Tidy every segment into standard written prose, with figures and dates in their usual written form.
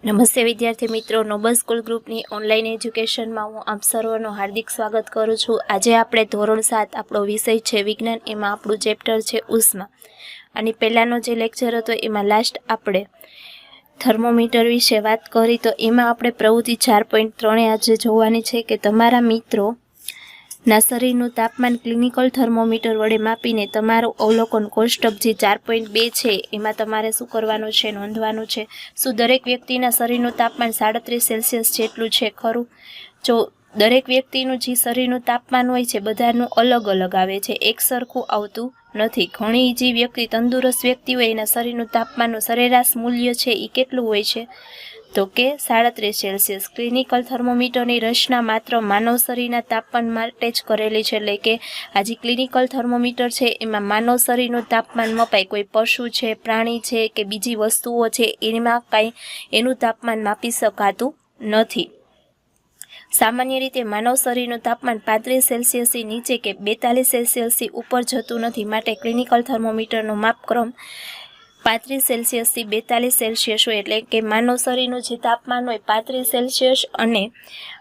નમસ્તે વિદ્યાર્થી મિત્રો, નોબલ સ્કૂલ ગ્રુપની ઓનલાઈન એજ્યુકેશનમાં હું આપ સર્વનું હાર્દિક સ્વાગત કરું છું। આજે આપણે ધોરણ 7 આપણો વિષય છે વિજ્ઞાન, એમાં આપણું ચેપ્ટર છે ઉષ્મા। અને પહેલાનો જે લેક્ચર હતો એમાં લાસ્ટ આપણે થર્મોમીટર વિશે વાત કરી, તો એમાં આપણે પ્રવૃત્તિ 4.3 આજે જોવાની છે કે તમારા મિત્રો ના શરીરનું તાપમાન ક્લિનિકલ થર્મોમીટર વડે માપીને તમારું અવલોકન કોષ્ટક જે 4.2 છે એમાં તમારે શું કરવાનું છે, નોંધવાનું છે। શું દરેક વ્યક્તિના શરીરનું તાપમાન 37 સેલ્સિયસ જેટલું છે ખરું? જો દરેક વ્યક્તિનું જે શરીરનું તાપમાન હોય છે બધાનું અલગ અલગ આવે છે, એક સરખું આવતું નથી। ઘણી જે વ્યક્તિ તંદુરસ્ત વ્યક્તિ હોય એના શરીરનું તાપમાનનું સરેરાશ મૂલ્ય છે એ કેટલું હોય છે? તો કે 37 સેલ્સિયસ। ક્લિનિકલ થર્મોમીટરની રચના માત્ર માનવ શરીરના તાપમાન માટે જ કરેલી છે, એટલે કે આ જે ક્લિનિકલ થર્મોમીટર છે એમાં માનવ શરીરનું તાપમાન મપાય, કોઈ પશુ છે, પ્રાણી છે કે બીજી વસ્તુઓ છે એમાં કાંઈ એનું તાપમાન માપી શકાતું નથી। સામાન્ય રીતે માનવ શરીરનું તાપમાન 35 સેલ્સિયસથી નીચે કે 42 સેલ્સિયસથી ઉપર જતું નથી, માટે ક્લિનિકલ થર્મોમીટરનો માપક્રમ 35 સેલ્સિયસથી 42 સેલ્સિયસ હોય, એટલે કે માનવ શરીરનું જે તાપમાન હોય 35 સેલ્સિયસ અને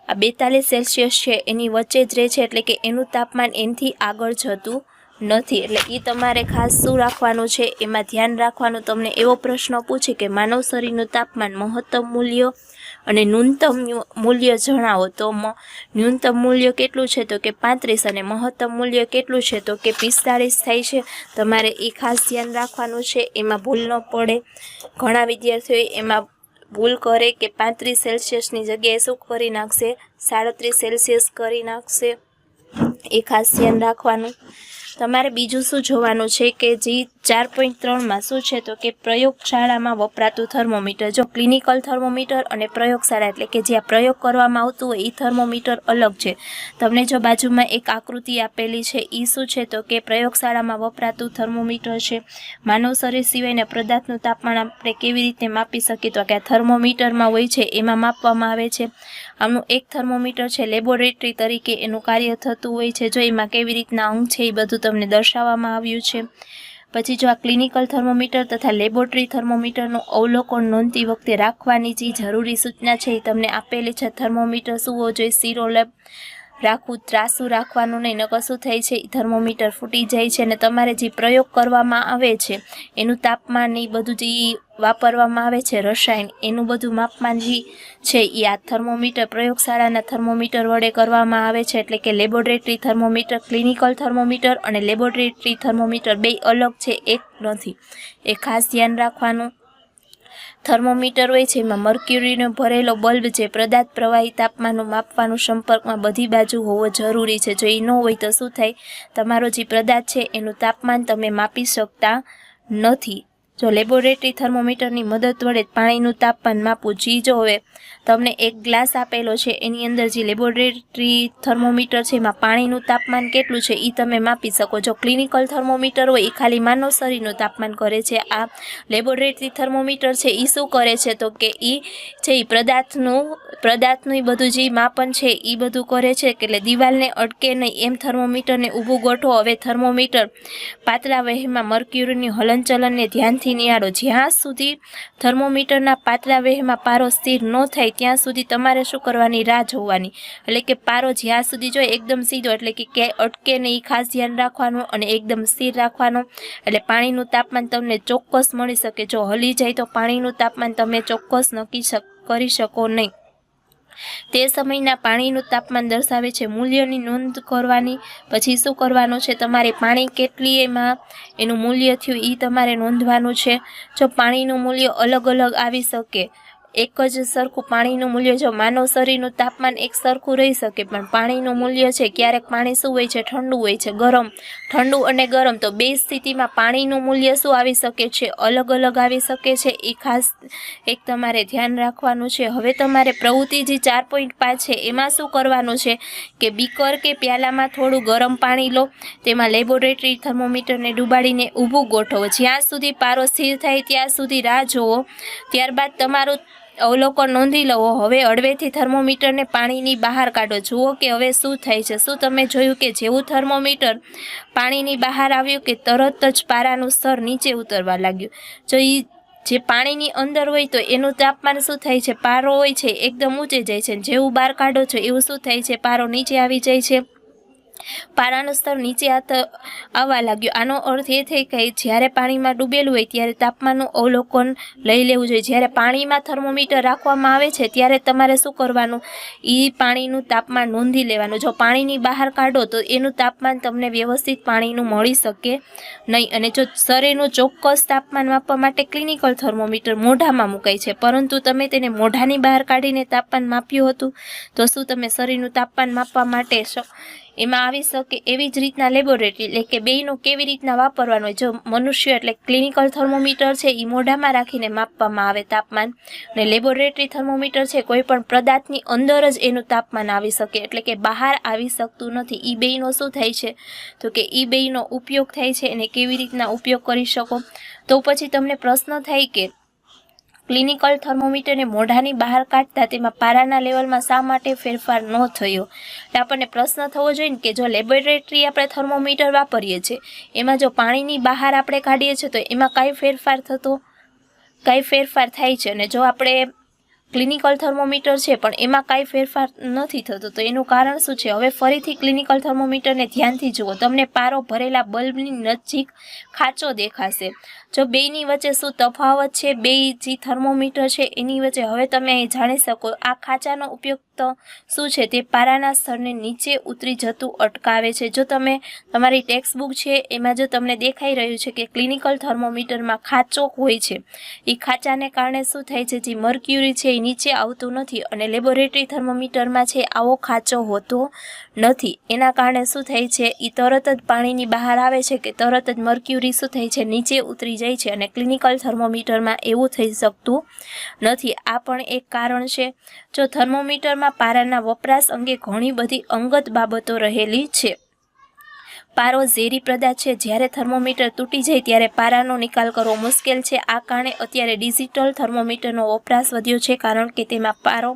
આ 42 સેલ્સિયસ છે એની વચ્ચે જ રહે છે, એટલે કે એનું તાપમાન એનાથી આગળ જતું નથી। એટલે એ તમારે ખાસ શું રાખવાનું છે, એમાં ધ્યાન રાખવાનું। તમને એવો પ્રશ્ન પૂછે કે માનવ શરીરનું તાપમાન મહત્તમ મૂલ્ય અને ન્યૂનતમ મૂલ્ય જણાવો, તો ન્યૂનતમ મૂલ્ય કેટલું છે તો કે 35 અને મહત્તમ મૂલ્ય કેટલું છે તો કે 45 થાય છે। તમારે એ ખાસ ધ્યાન રાખવાનું છે, એમાં ભૂલ ન પડે। ઘણા વિદ્યાર્થીઓ એમાં ભૂલ કરે કે 35 સેલ્સિયસની જગ્યાએ શું કરી નાખશે, 37 સેલ્સિયસ કરી નાખશે, એ ખાસ ધ્યાન રાખવાનું। તમારે બીજું શું જોવાનું છે કે જે 4.3માં શું છે તો કે પ્રયોગશાળામાં વપરાતું થર્મોમીટર। જો ક્લિનિકલ થર્મોમીટર અને પ્રયોગશાળા એટલે કે જ્યાં પ્રયોગ કરવામાં આવતું હોય એ થર્મોમીટર અલગ છે। તમને જો બાજુમાં એક આકૃતિ આપેલી છે એ શું છે તો કે પ્રયોગશાળામાં વપરાતું થર્મોમીટર છે। માનવ શરીર સિવાયના પદાર્થનું તાપમાન આપણે કેવી રીતે માપી શકીએ, તો કે આ થર્મોમીટરમાં હોય છે એમાં માપવામાં આવે છે। આમનું એક થર્મોમીટર છે લેબોરેટરી તરીકે એનું કાર્ય થતું હોય છે, જો એમાં કેવી રીતના અંગ છે એ બધું તમને દર્શાવવામાં આવ્યું છે। પછી જો આ ક્લિનિકલ થર્મોમીટર તથા લેબોરેટરી થર્મોમીટરનું અવલોકન નોંધતી વખતે રાખવાની જે જરૂરી સૂચના છે એ તમને આપેલી છે। થર્મોમીટર શું હોવું જોઈએ, સિરોલેબ રાખવું, ત્રાસું રાખવાનું નહીં, નકર શું થાય છે થર્મોમીટર ફૂટી જાય છે। અને તમારે જે પ્રયોગ કરવામાં આવે છે એનું તાપમાન એ બધું જે વાપરવામાં આવે છે રસાયણ, એનું બધું માપમાન જે છે એ આ થર્મોમીટર પ્રયોગશાળાના થર્મોમીટર વડે કરવામાં આવે છે, એટલે કે લેબોરેટરી થર્મોમીટર। ક્લિનિકલ થર્મોમીટર અને લેબોરેટરી થર્મોમીટર બે અલગ છે, એક નથી, એ ખાસ ધ્યાન રાખવાનું। થર્મોમીટર હોય છે એમાં મર્ક્યુરીનો ભરેલો બલ્બ જે પદાર્થ પ્રવાહી તાપમાનનું માપવાનું સંપર્કમાં બધી બાજુ હોવો જરૂરી છે। જો એ ન હોય તો શું થાય, તમારો જે પદાર્થ છે એનું તાપમાન તમે માપી શકતા નથી। જો લેબોરેટરી થર્મોમીટરની મદદ વડે પાણીનું તાપમાન માપવું, જી જો હવે તમને એક ગ્લાસ આપેલો છે એની અંદર જે લેબોરેટરી થર્મોમીટર છે એમાં પાણીનું તાપમાન કેટલું છે એ તમે માપી શકો। જો ક્લિનિકલ થર્મોમીટર હોય એ ખાલી માનવ શરીરનું તાપમાન કરે છે, આ લેબોરેટરી થર્મોમીટર છે એ શું કરે છે તો કે એ છે એ પદાર્થનું બધું જે માપન છે એ બધું કરે છે, એટલે દિવાલને અટકે નહીં એમ થર્મોમીટરને ઊભું ગોઠવો। હવે થર્મોમીટર પાતળા વહેમાં મર્ક્યુરીની હલનચલનને ધ્યાનથી નિહાળો। જ્યાં સુધી થર્મોમીટરના પાતળા વહેમાં પારો સ્થિર ન થાય ત્યાં સુધી તમારે શું કરવાની, રાહ જોવાની। એટલે કે પારો જ્યાં સુધી જો એકદમ સીધો એટલે કે ક્યાંય અટકે નહીં એ ખાસ ધ્યાન રાખવાનું અને એકદમ સ્થિર રાખવાનું, એટલે પાણીનું તાપમાન તમને ચોક્કસ મળી શકે। જો હલી જાય તો પાણીનું તાપમાન તમે ચોક્કસ નક્કી કરી શકો નહીં। તે સમયના પાણીનું તાપમાન દર્શાવે છે મૂલ્યની નોંધ કરવાની। પછી શું કરવાનું છે, તમારે પાણી કેટલી એમાં એનું મૂલ્ય થયું એ તમારે નોંધવાનું છે। જો પાણીનું મૂલ્ય અલગ અલગ આવી શકે, એક જ સરખું પાણીનું મૂલ્ય, જો માનવ શરીરનું તાપમાન એક સરખું રહી શકે પણ પાણીનું મૂલ્ય છે ક્યારેક પાણી શું હોય છે, ઠંડુ હોય છે, ગરમ, ઠંડુ અને ગરમ, તો બે સ્થિતિમાં પાણીનું મૂલ્ય શું આવી શકે છે, અલગ અલગ આવી શકે છે, એ ખાસ એક તમારે ધ્યાન રાખવાનું છે। હવે તમારે પ્રવૃત્તિ જે 4.5 છે એમાં શું કરવાનું છે કે બીકર કે પ્યાલામાં થોડું ગરમ પાણી લો, તેમાં લેબોરેટરી થર્મોમીટરને ડૂબાડીને ઊભું ગોઠવો, જ્યાં સુધી પારો સ્થિર થાય ત્યાં સુધી રાહ જોવો, ત્યારબાદ તમારું અવલોકન નોંધી લો। હવે હળવેથી થર્મોમીટરને પાણીની બહાર કાઢો, જુઓ કે હવે શું થાય છે। શું તમે જોયું કે જેવું થર્મોમીટર પાણીની બહાર આવ્યું કે તરત જ પારાનું સ્તર નીચે ઉતરવા લાગ્યું? જો એ જે પાણીની અંદર હોય તો એનું તાપમાન શું થાય છે, પારો હોય છે એકદમ ઊંચે જાય છે, જેવું બહાર કાઢો છો એવું શું થાય છે, પારો નીચે આવી જાય છે, પારાનું સ્તર નીચે આવવા લાગ્યું. આનો અર્થ એ થાય કે જ્યારે પાણીમાં ડૂબેલું હોય ત્યારે તાપમાનનું અવલોકન લઈ લેવું જોઈએ. જ્યારે પાણીમાં થર્મોમીટર રાખવામાં આવે છે ત્યારે તમારે શું કરવાનું, એ પાણીનું તાપમાન નોંધી લેવાનું. જો પાણીની બહાર કાઢો તો એનું તાપમાન તમને વ્યવસ્થિત પાણીનું મળી શકે નહીં. અને જો શરીરનું ચોક્કસ તાપમાન માપવા માટે ક્લિનિકલ થર્મોમીટર મોઢામાં મુકાય છે, પરંતુ તમે તેને મોઢાની બહાર કાઢીને તાપમાન માપ્યું હતું, તો શું તમે શરીરનું તાપમાન માપવા માટે એમાં આવી શકે? એવી જ રીતના લેબોરેટરી એટલે કે બેયનું કેવી રીતના વાપરવાનું હોય. જો મનુષ્ય એટલે ક્લિનિકલ થર્મોમીટર છે એ મોઢામાં રાખીને માપવામાં આવે તાપમાન, અને લેબોરેટરી થર્મોમીટર છે કોઈ પણ પદાર્થની અંદર જ એનું તાપમાન આવી શકે, એટલે કે બહાર આવી શકતું નથી. એ બેયનો શું થાય છે, તો કે એ બેયનો ઉપયોગ થાય છે. એને કેવી રીતના ઉપયોગ કરી શકો, તો પછી તમને પ્રશ્ન થાય કે ક્લિનિકલ થર્મોમીટરને મોઢાની બહાર કાઢતા તેમાં પારાના લેવલમાં શા માટે ફેરફાર ન થયો? એટલે આપણને પ્રશ્ન થવો જોઈએ ને કે જો લેબોરેટરી આપણે થર્મોમીટર વાપરીએ છીએ, એમાં જો પાણીની બહાર આપણે કાઢીએ છીએ તો એમાં કાંઈ ફેરફાર થાય છે, અને જો આપણે ક્લિનિકલ થર્મોમીટર છે પણ એમાં કાંઈ ફેરફાર નથી થતો, તો એનું કારણ શું છે? હવે ફરીથી ક્લિનિકલ થર્મોમીટરને ધ્યાનથી જુઓ, તમને પારો ભરેલા બલ્બની નજીક ખાંચો દેખાશે. જો બેયની વચ્ચે શું તફાવત છે, બે જે થર્મોમીટર છે એની વચ્ચે, હવે તમે અહીં જાણી શકો. આ ખાંચાનો ઉપયોગ તો શું છે, તે પારાના સ્તરને નીચે ઉતરી જતું અટકાવે છે. જો તમે તમારી ટેક્સ્ટ બુક છે એમાં જો તમને દેખાઈ રહ્યું છે કે ક્લિનિકલ થર્મોમીટરમાં ખાંચો હોય છે, એ ખાંચાને કારણે શું થાય છે, જે મર્ક્યુરી છે એ નીચે આવતું નથી, અને લેબોરેટરી થર્મોમીટરમાં છે આવો ખાંચો હોતો નથી. એના કારણે શું થાય છે, એ તરત જ પાણીની બહાર આવે છે કે તરત જ મર્ક્યુરી શું થાય છે, નીચે ઉતરી જાય છે, અને ક્લિનિકલ થર્મોમીટરમાં એવું થઈ શકતું નથી. આ પણ એક કારણ છે. જો થર્મોમીટરમાં પારાના વપરાશ અંગે ઘણી બધી અંગત બાબતો રહેલી છે. પારો ઝેરી પદાર્થ છે. જ્યારે થર્મોમીટર તૂટી જાય ત્યારે પારાનો નિકાલ કરવો મુશ્કેલ છે. આ કારણે અત્યારે ડિજિટલ થર્મોમીટરનો વપરાશ વધ્યો છે, કારણ કે તેમાં પારો